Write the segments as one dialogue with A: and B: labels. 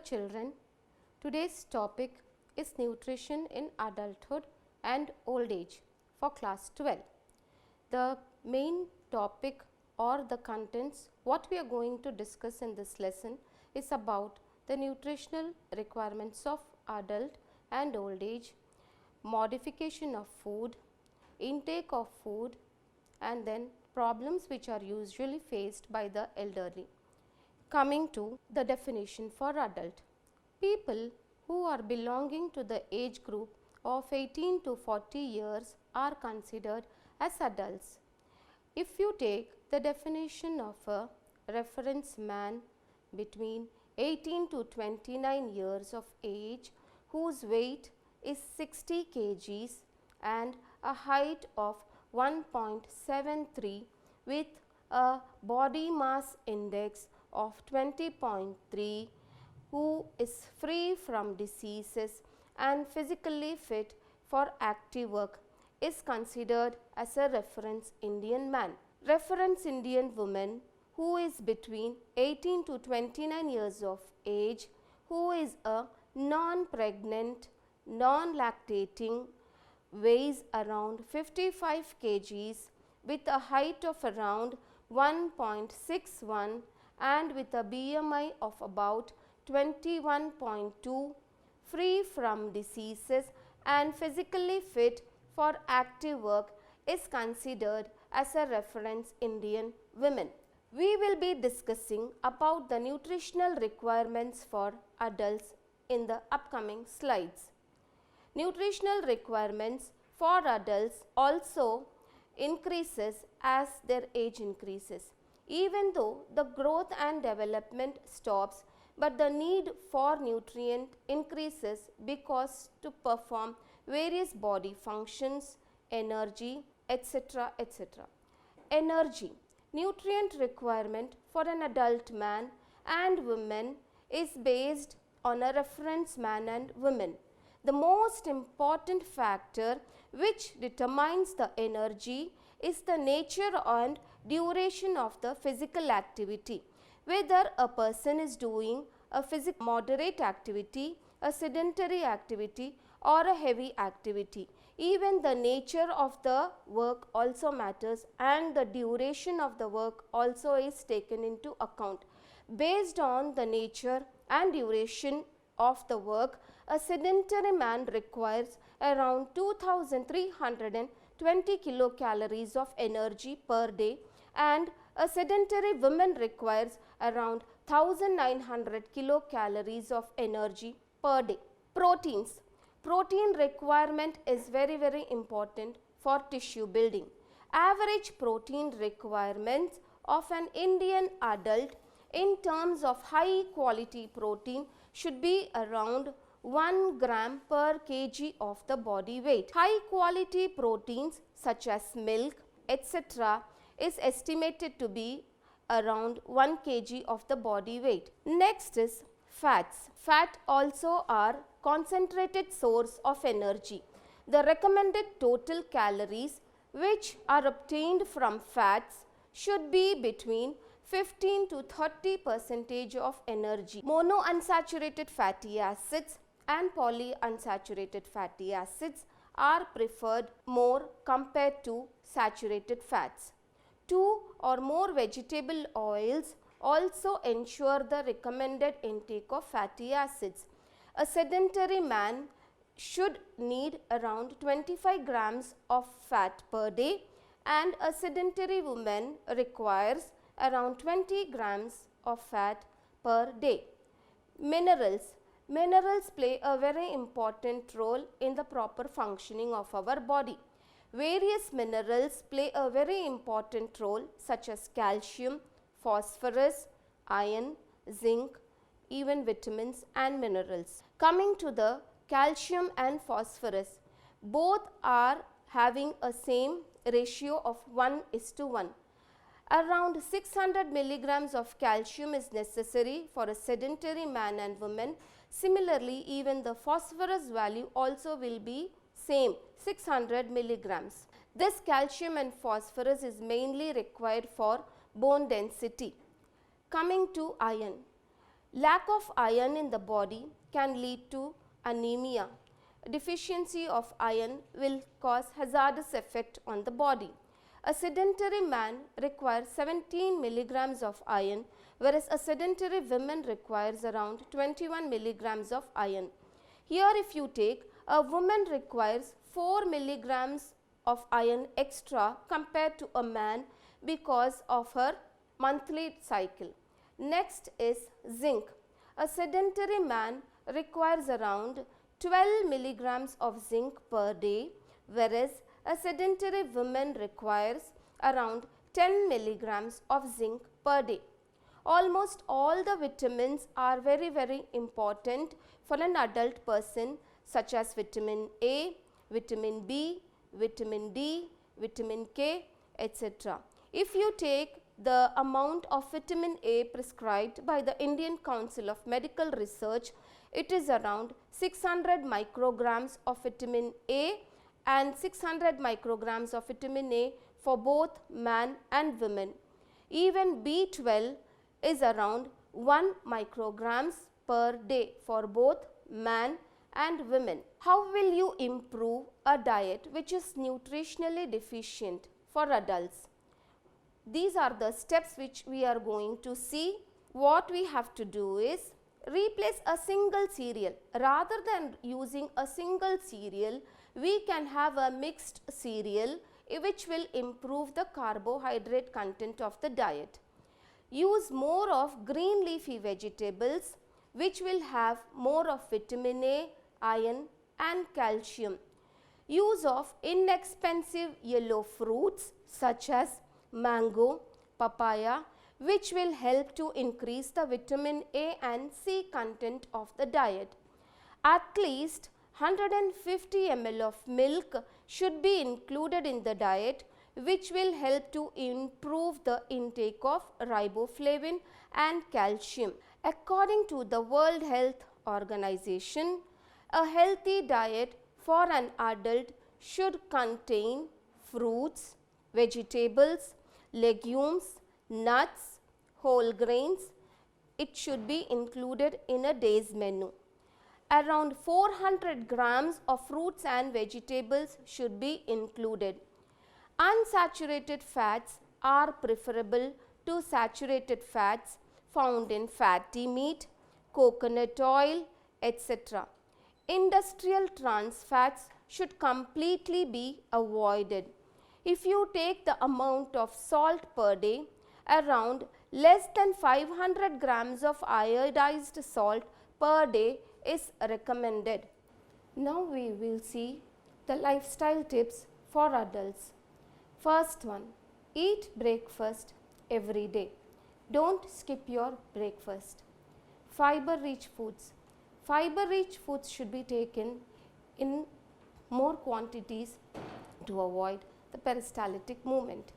A: children, today's topic is nutrition in adulthood and old age for class 12. The main topic or the contents what we are going to discuss in this lesson is about the nutritional requirements of adult and old age, modification of food, intake of food, and then problems which are usually faced by the elderly. Coming to the definition for adult, people who are belonging to the age group of 18 to 40 years are considered as adults. If you take the definition of a reference man between 18 to 29 years of age whose weight is 60 kgs and a height of 1.73 with a body mass index of 20.3, who is free from diseases and physically fit for active work, is considered as a reference Indian man. Reference Indian woman who is between 18 to 29 years of age, who is a non-pregnant, non-lactating, weighs around 55 kgs with a height of around 1.61 and with a BMI of about 21.2, free from diseases and physically fit for active work, is considered as a reference Indian woman. We will be discussing about the nutritional requirements for adults in the upcoming slides. Nutritional requirements for adults also increases as their age increases. Even though the growth and development stops, but the need for nutrient increases because to perform various body functions, energy, etc. etc. Energy. Nutrient requirement for an adult man and woman is based on a reference man and woman. The most important factor which determines the energy is the nature and duration of the physical activity. Whether a person is doing a moderate activity, a sedentary activity or a heavy activity. Even the nature of the work also matters and the duration of the work also is taken into account. Based on the nature and duration of the work, a sedentary man requires around 2320 kilocalories of energy per day and a sedentary woman requires around 1900 kilocalories of energy per day. Proteins. Protein requirement is very important for tissue building. Average protein requirements of an Indian adult in terms of high quality protein should be around 1 gram per kg of the body weight. High quality proteins such as milk, etc. is estimated to be around 1 kg of the body weight. Next is fats. Fat also are concentrated source of energy. The recommended total calories which are obtained from fats should be between 15 to 30% of energy. Monounsaturated fatty acids and polyunsaturated fatty acids are preferred more compared to saturated fats. 2 or more vegetable oils also ensure the recommended intake of fatty acids. A sedentary man should need around 25 grams of fat per day and a sedentary woman requires around 20 grams of fat per day. Minerals. Minerals play a very important role in the proper functioning of our body. Various minerals play a very important role such as calcium, phosphorus, iron, zinc, even vitamins and minerals. Coming to the calcium and phosphorus, both are having a same ratio of 1:1. Around 600 milligrams of calcium is necessary for a sedentary man and woman. Similarly, even the phosphorus value also will be same, 600 milligrams. This calcium and phosphorus is mainly required for bone density. Coming to iron. Lack of iron in the body can lead to anemia. Deficiency of iron will cause hazardous effect on the body. A sedentary man requires 17 milligrams of iron, whereas a sedentary woman requires around 21 milligrams of iron. Here if you take, a woman requires 4 milligrams of iron extra compared to a man because of her monthly cycle. Next is zinc. A sedentary man requires around 12 milligrams of zinc per day, whereas a sedentary woman requires around 10 milligrams of zinc per day. Almost all the vitamins are very important for an adult person, such as vitamin A, vitamin B, vitamin D, vitamin K, etc. If you take the amount of vitamin A prescribed by the Indian Council of Medical Research, it is around 600 micrograms of vitamin A and 600 micrograms of vitamin A for both man and women. Even B12 is around 1 micrograms per day for both man and women. How will you improve a diet which is nutritionally deficient for adults? These are the steps which we are going to see. What we have to do is replace a single cereal. Rather than using a single cereal, we can have a mixed cereal which will improve the carbohydrate content of the diet. Use more of green leafy vegetables which will have more of vitamin A, iron and calcium. Use of inexpensive yellow fruits such as mango, papaya, which will help to increase the vitamin A and C content of the diet. At least 150 ml of milk should be included in the diet, which will help to improve the intake of riboflavin and calcium. According to the World Health Organization, a healthy diet for an adult should contain fruits, vegetables, legumes, nuts, whole grains. It should be included in a day's menu. Around 400 grams of fruits and vegetables should be included. Unsaturated fats are preferable to saturated fats found in fatty meat, coconut oil, etc. Industrial trans fats should completely be avoided. If you take the amount of salt per day, around less than 500 grams of iodized salt per day is recommended. Now we will see the lifestyle tips for adults. First one, eat breakfast every day. Don't skip your breakfast. Fiber rich foods. Fiber rich foods should be taken in more quantities to avoid the peristaltic movement.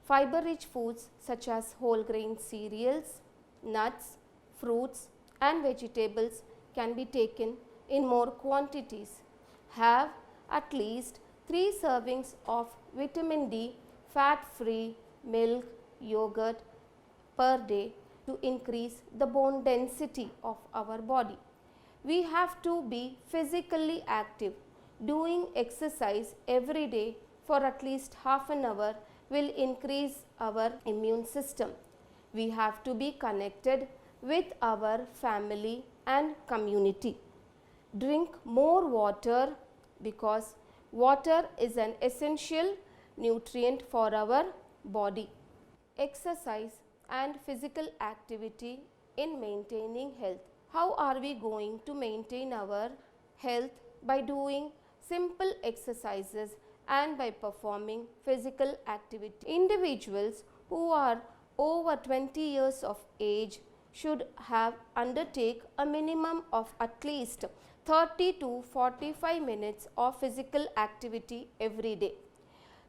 A: Fiber rich foods such as whole grain cereals, nuts, fruits and vegetables can be taken in more quantities. Have at least 3 servings of vitamin D fat free milk, yogurt per day to increase the bone density of our body. We have to be physically active. Doing exercise every day for at least half an hour will increase our immune system. We have to be connected with our family and community. Drink more water because water is an essential nutrient for our body. Exercise and physical activity in maintaining health. How are we going to maintain our health? By doing simple exercises and by performing physical activity. Individuals who are over 20 years of age should have undertake a minimum of at least 30 to 45 minutes of physical activity every day.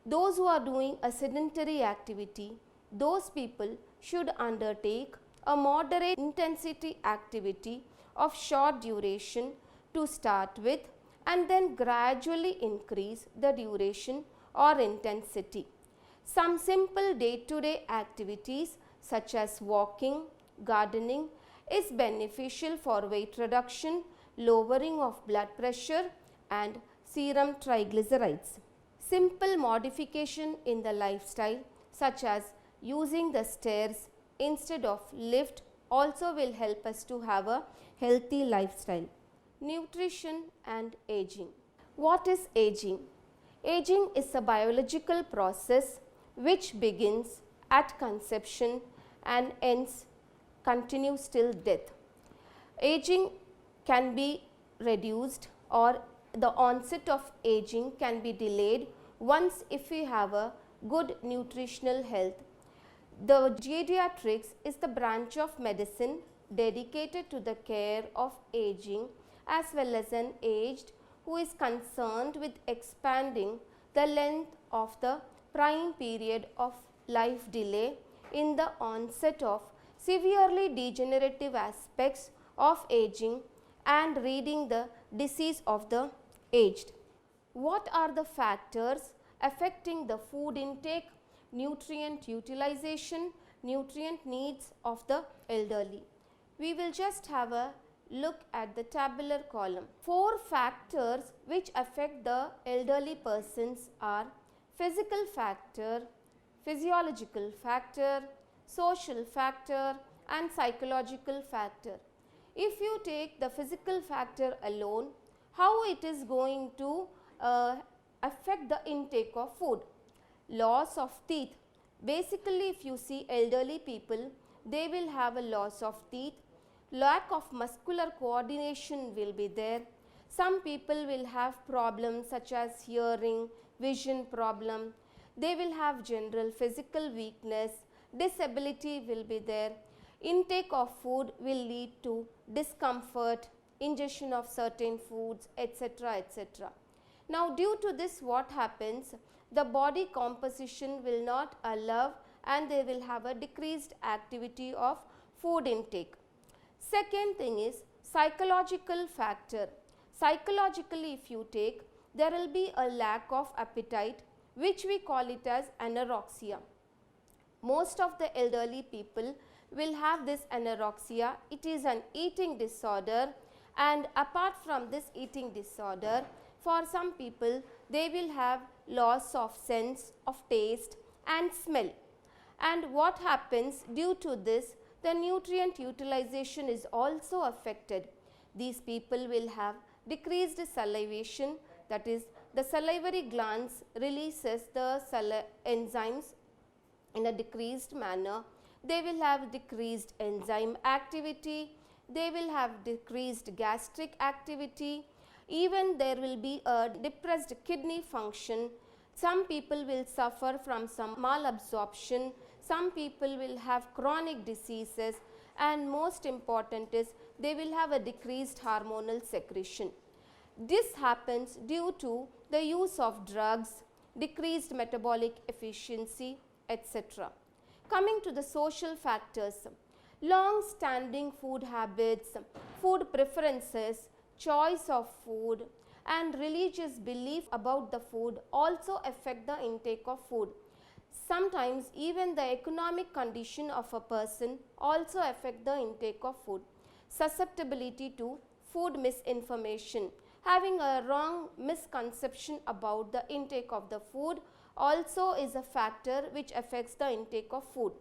A: Those who are doing a sedentary activity, those people should undertake a moderate intensity activity of short duration to start with and then gradually increase the duration or intensity. Some simple day-to-day activities such as walking, gardening, is beneficial for weight reduction, lowering of blood pressure and serum triglycerides. Simple modification in the lifestyle such as using the stairs instead of lift also will help us to have a healthy lifestyle. Nutrition and aging. What is aging? Aging is a biological process which begins at conception and ends continues till death. Aging can be reduced or the onset of aging can be delayed once if we have a good nutritional health. The geriatrics is the branch of medicine dedicated to the care of aging as well as an aged who is concerned with expanding the length of the prime period of life delay in the onset of severely degenerative aspects of aging and reading the disease of the aged. What are the factors affecting the food intake, nutrient utilization, nutrient needs of the elderly? We will just have a look at the tabular column. 4 factors which affect the elderly persons are physical factor, physiological factor, social factor and psychological factor. If you take the physical factor alone, how it is going to affect the intake of food? Loss of teeth. Basically, if you see elderly people, they will have a loss of teeth. Lack of muscular coordination will be there. Some people will have problems such as hearing, vision problem. They will have general physical weakness. Disability will be there. Intake of food will lead to discomfort, ingestion of certain foods, etc., etc. Now, due to this, what happens? The body composition will not allow and they will have a decreased activity of food intake. Second thing is psychological factor. Psychologically, if you take, there will be a lack of appetite, which we call it as anorexia. Most of the elderly people will have this anorexia. It is an eating disorder, and apart from this eating disorder, for some people they will have loss of sense of taste and smell. And what happens due to this? The nutrient utilization is also affected. These people will have decreased salivation, that is the salivary glands releases the enzymes in a decreased manner. They will have decreased enzyme activity, they will have decreased gastric activity, even there will be a depressed kidney function. Some people will suffer from some malabsorption, some people will have chronic diseases, and most important is they will have a decreased hormonal secretion. This happens due to the use of drugs, decreased metabolic efficiency, etc. Coming to the social factors, long standing food habits, food preferences, choice of food and religious belief about the food also affect the intake of food. Sometimes even the economic condition of a person also affect the intake of food. Susceptibility to food misinformation, having a wrong misconception about the intake of the food also is a factor which affects the intake of food.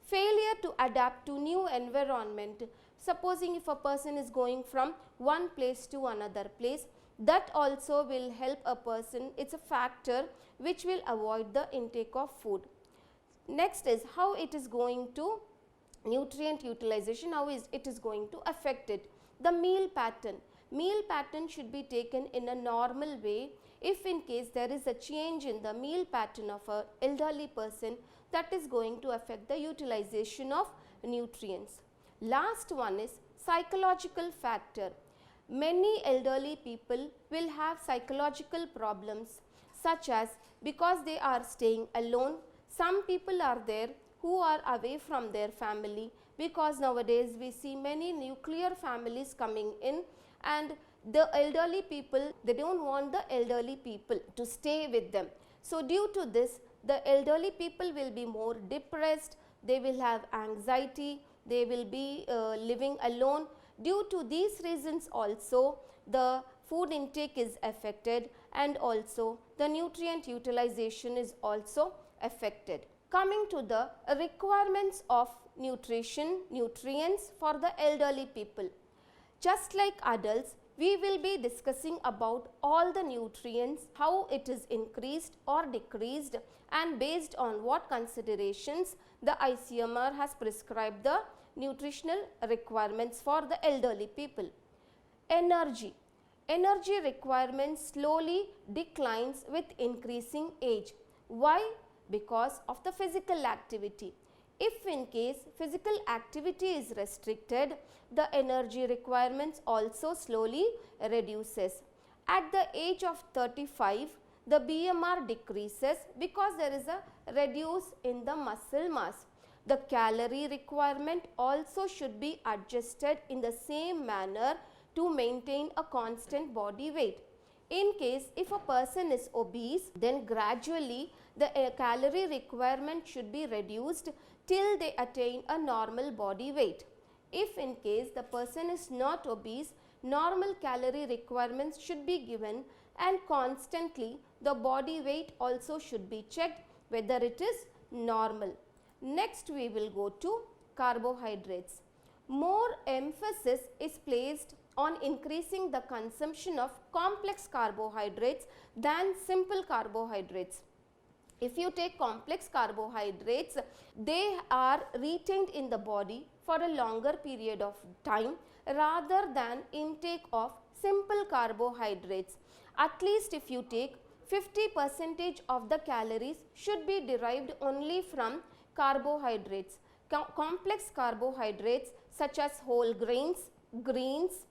A: Failure to adapt to new environment, supposing if a person is going from one place to another place, that also will help a person. It's a factor which will avoid the intake of food. Next is how it is going to nutrient utilization, how it is going to affect it. The meal pattern. Meal pattern should be taken in a normal way. If in case there is a change in the meal pattern of an elderly person, that is going to affect the utilization of nutrients. Last one is psychological factor. Many elderly people will have psychological problems, such as because they are staying alone. Some people are there who are away from their family, because nowadays we see many nuclear families coming in, and the elderly people, they don't want the elderly people to stay with them. So due to this, the elderly people will be more depressed, they will have anxiety, they will be living alone. Due to these reasons also the food intake is affected, and also the nutrient utilization is also affected. Coming to the requirements of nutrients for the elderly people. Just like adults, we will be discussing about all the nutrients, how it is increased or decreased, and based on what considerations the ICMR has prescribed the nutritional requirements for the elderly people. Energy. Energy requirements slowly declines with increasing age. Why? Because of the physical activity. If in case physical activity is restricted, the energy requirements also slowly reduces. At the age of 35, the BMR decreases because there is a reduce in the muscle mass. The calorie requirement also should be adjusted in the same manner to maintain a constant body weight. In case if a person is obese, then gradually the calorie requirement should be reduced till they attain a normal body weight. If in case the person is not obese, normal calorie requirements should be given, and constantly the body weight also should be checked whether it is normal. Next we will go to carbohydrates. More emphasis is placed on increasing the consumption of complex carbohydrates than simple carbohydrates. If you take complex carbohydrates, they are retained in the body for a longer period of time rather than intake of simple carbohydrates. At least if you take 50% of the calories should be derived only from carbohydrates. Complex carbohydrates such as whole grains, greens,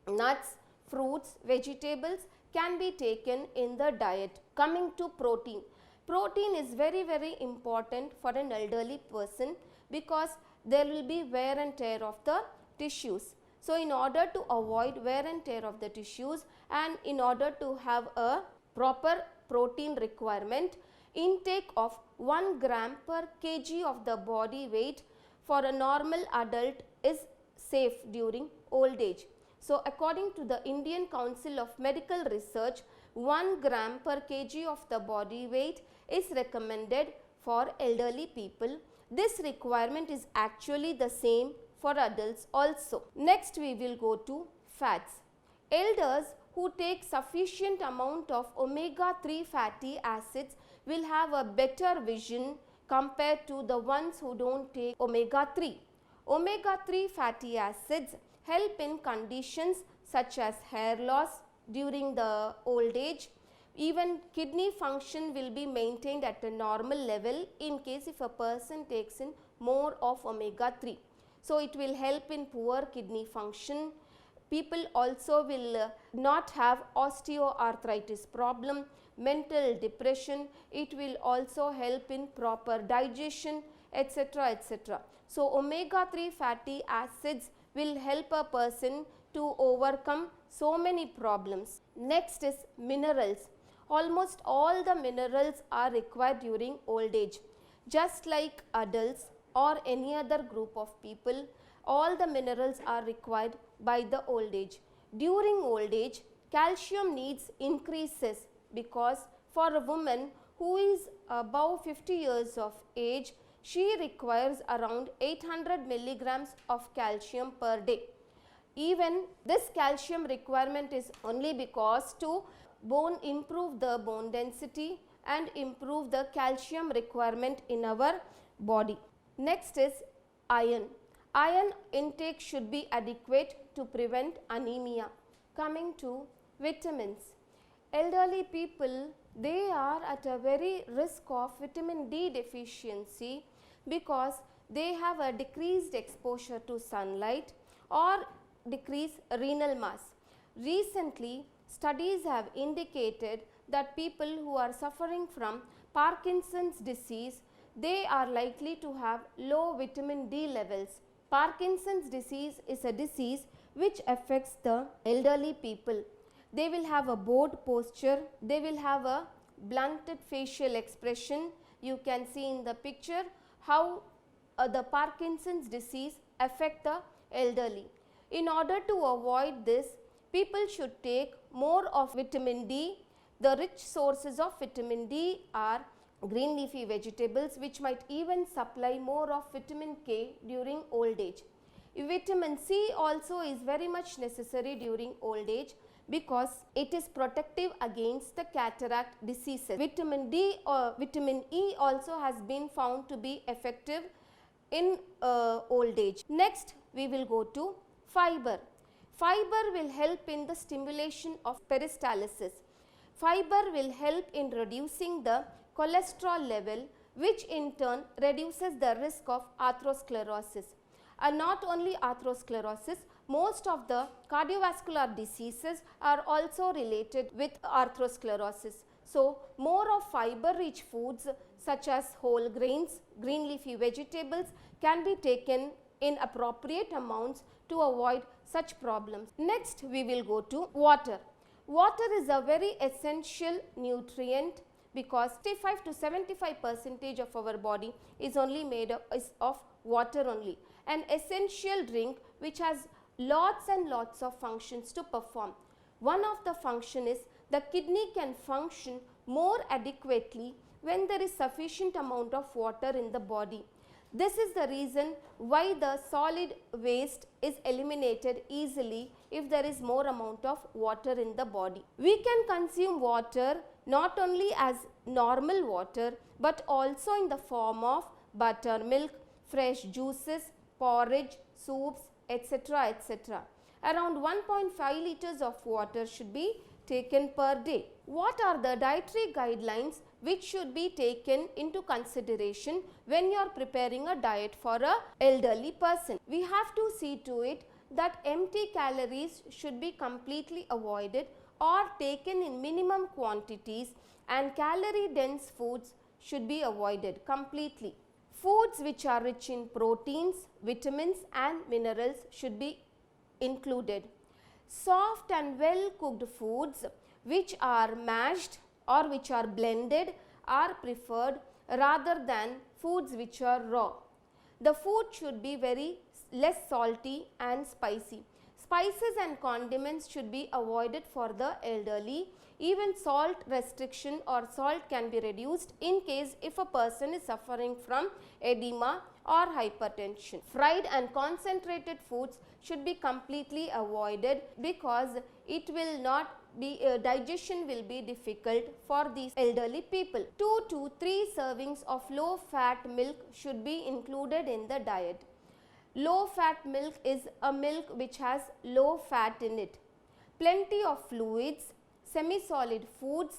A: nuts, fruits, vegetables can be taken in the diet. Coming to protein. Protein is very important for an elderly person because there will be wear and tear of the tissues. So, in order to avoid wear and tear of the tissues and in order to have a proper protein requirement, intake of 1 gram per kg of the body weight for a normal adult is safe during old age. So, according to the Indian Council of Medical Research, 1 gram per kg of the body weight is recommended for elderly people. This requirement is actually the same for adults also. Next we will go to fats. Elders who take sufficient amount of omega-3 fatty acids will have a better vision compared to the ones who don't take omega-3. Omega-3 fatty acids help in conditions such as hair loss during the old age. Even kidney function will be maintained at a normal level in case if a person takes in more of omega-3. So, it will help in poor kidney function. People also will not have osteoarthritis problem, mental depression. It will also help in proper digestion, etc., etc. So, omega-3 fatty acids will help a person to overcome so many problems. Next is minerals. Almost all the minerals are required during old age. Just like adults or any other group of people, all the minerals are required by the old age. During old age, calcium needs increases because for a woman who is above 50 years of age, she requires around 800 milligrams of calcium per day. Even this calcium requirement is only because to improve the bone density and improve the calcium requirement in our body. Next is iron. Iron intake should be adequate to prevent anemia. Coming to vitamins. Elderly people, they are at a very risk of vitamin D deficiency because they have a decreased exposure to sunlight or decreased renal mass. Recently, studies have indicated that people who are suffering from Parkinson's disease, they are likely to have low vitamin D levels. Parkinson's disease is a disease which affects the elderly people. They will have a bowed posture, they will have a blunted facial expression. You can see in the picture how the Parkinson's disease affect the elderly. In order to avoid this, people should take more of vitamin D. The rich sources of vitamin D are green leafy vegetables, which might even supply more of vitamin K during old age. Vitamin C also is very much necessary during old age because it is protective against the cataract diseases. Vitamin D or vitamin E also has been found to be effective in old age. Next, we will go to fiber. Fiber will help in the stimulation of peristalsis. Fiber will help in reducing the cholesterol level, which in turn reduces the risk of atherosclerosis. And not only atherosclerosis, most of the cardiovascular diseases are also related with atherosclerosis. So, more of fiber rich foods such as whole grains, green leafy vegetables can be taken in appropriate amounts to avoid such problems. Next, we will go to water. Water is a very essential nutrient because 65 to 75% of our body is only made of water only. An essential drink which has lots and lots of functions to perform. One of the function is the kidney can function more adequately when there is sufficient amount of water in the body. This is the reason why the solid waste is eliminated easily if there is more amount of water in the body. We can consume water not only as normal water but also in the form of buttermilk, fresh juices, porridge, soups, etc. etc. Around 1.5 liters of water should be taken per day. What are the dietary guidelines which should be taken into consideration when you are preparing a diet for an elderly person? We have to see to it that empty calories should be completely avoided or taken in minimum quantities, and calorie dense foods should be avoided completely. Foods which are rich in proteins, vitamins and minerals should be included. Soft and well cooked foods which are mashed or which are blended are preferred rather than foods which are raw. The food should be very less salty and spicy. Spices and condiments should be avoided for the elderly. Even salt restriction or salt can be reduced in case if a person is suffering from edema or hypertension. Fried and concentrated foods should be completely avoided because it will not be digestion will be difficult for these elderly people. 2 to 3 servings of low fat milk should be included in the diet. Low fat milk is a milk which has low fat in it. Plenty of fluids, semi-solid foods,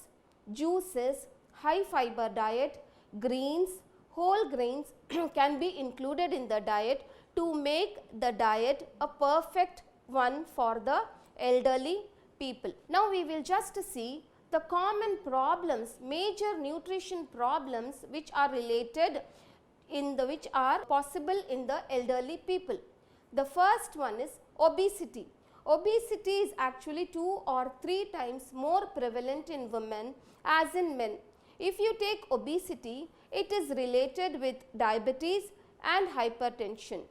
A: juices, high fiber diet, greens, whole grains can be included in the diet to make the diet a perfect one for the elderly people. Now we will just see the common problems, major nutrition problems which are related which are possible in the elderly people. The first one is obesity. Obesity is actually 2 or 3 times more prevalent in women as in men. If you take obesity, it is related with diabetes and hypertension.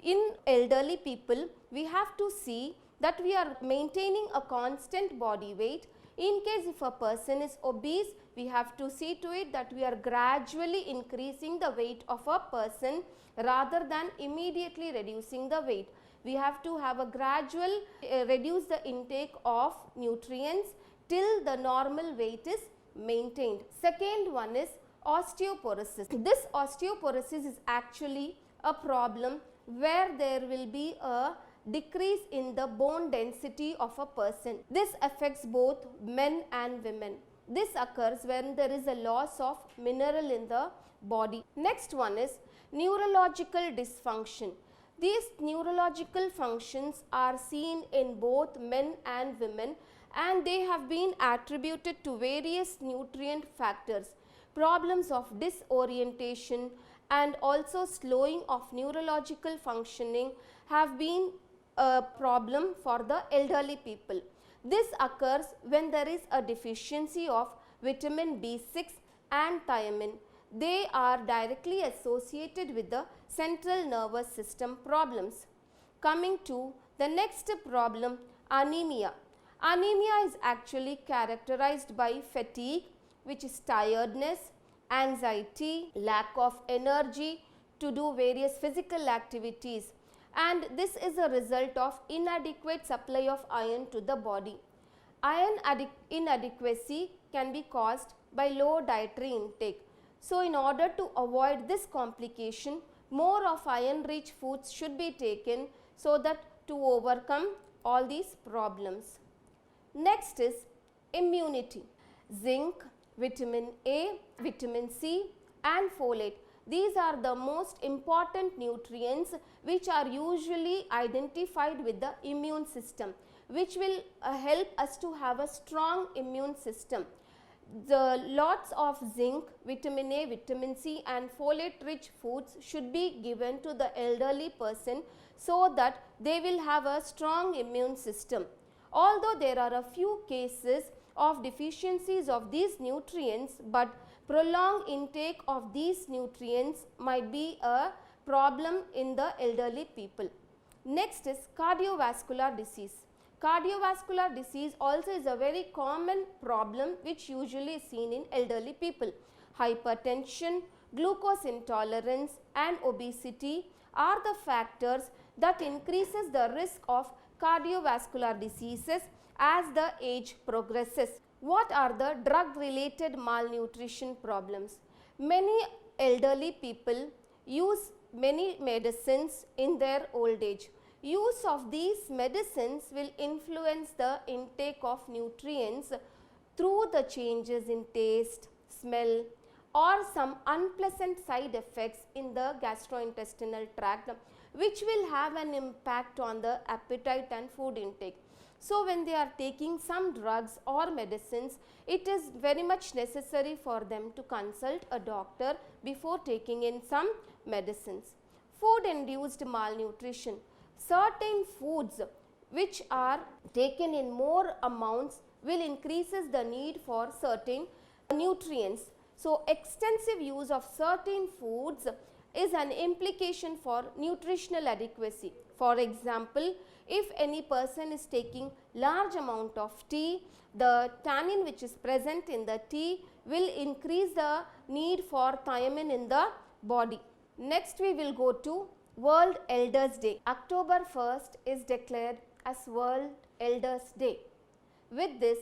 A: In elderly people, we have to see that we are maintaining a constant body weight. In case if a person is obese, we have to see to it that we are gradually increasing the weight of a person rather than immediately reducing the weight. We have to have a gradual reduce the intake of nutrients till the normal weight is maintained. Second one is osteoporosis. This osteoporosis is actually a problem where there will be a decrease in the bone density of a person. This affects both men and women. This occurs when there is a loss of mineral in the body. Next one is neurological dysfunction. These neurological functions are seen in both men and women, and they have been attributed to various nutrient factors. Problems of disorientation and also slowing of neurological functioning have been a problem for the elderly people. This occurs when there is a deficiency of vitamin B6 and thiamine. they are directly associated with the central nervous system problems. Coming to the next problem, anemia. Anemia is actually characterized by fatigue, which is tiredness, anxiety, lack of energy to do various physical activities, and this is a result of inadequate supply of iron to the body. Iron inadequacy can be caused by low dietary intake. So, in order to avoid this complication, more of iron rich foods should be taken so that to overcome all these problems. Next is immunity. Zinc, vitamin A, vitamin C and folate. These are the most important nutrients which are usually identified with the immune system, which will help us to have a strong immune system. The lots of zinc, vitamin A, vitamin C and folate rich foods should be given to the elderly person so that they will have a strong immune system. Although there are a few cases of deficiencies of these nutrients, but prolonged intake of these nutrients might be a problem in the elderly people. Next is cardiovascular disease. Cardiovascular disease also is a very common problem which usually is seen in elderly people. Hypertension, glucose intolerance and obesity are the factors that increases the risk of cardiovascular diseases as the age progresses. What are the drug related malnutrition problems? Many elderly people use many medicines in their old age. Use of these medicines will influence the intake of nutrients through the changes in taste, smell or some unpleasant side effects in the gastrointestinal tract, which will have an impact on the appetite and food intake. So, when they are taking some drugs or medicines, it is very much necessary for them to consult a doctor before taking in some medicines. Food induced malnutrition. Certain foods which are taken in more amounts will increases the need for certain nutrients. So, extensive use of certain foods is an implication for nutritional adequacy. For example, if any person is taking large amount of tea, the tannin which is present in the tea will increase the need for thiamine in the body. Next we will go to World Elders Day. October 1st is declared as World Elders Day. With this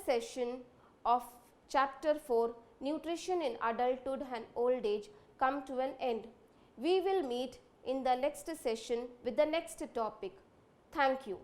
A: session of chapter 4, Nutrition in Adulthood and Old Age, come to an end. We will meet in the next session with the next topic. Thank you.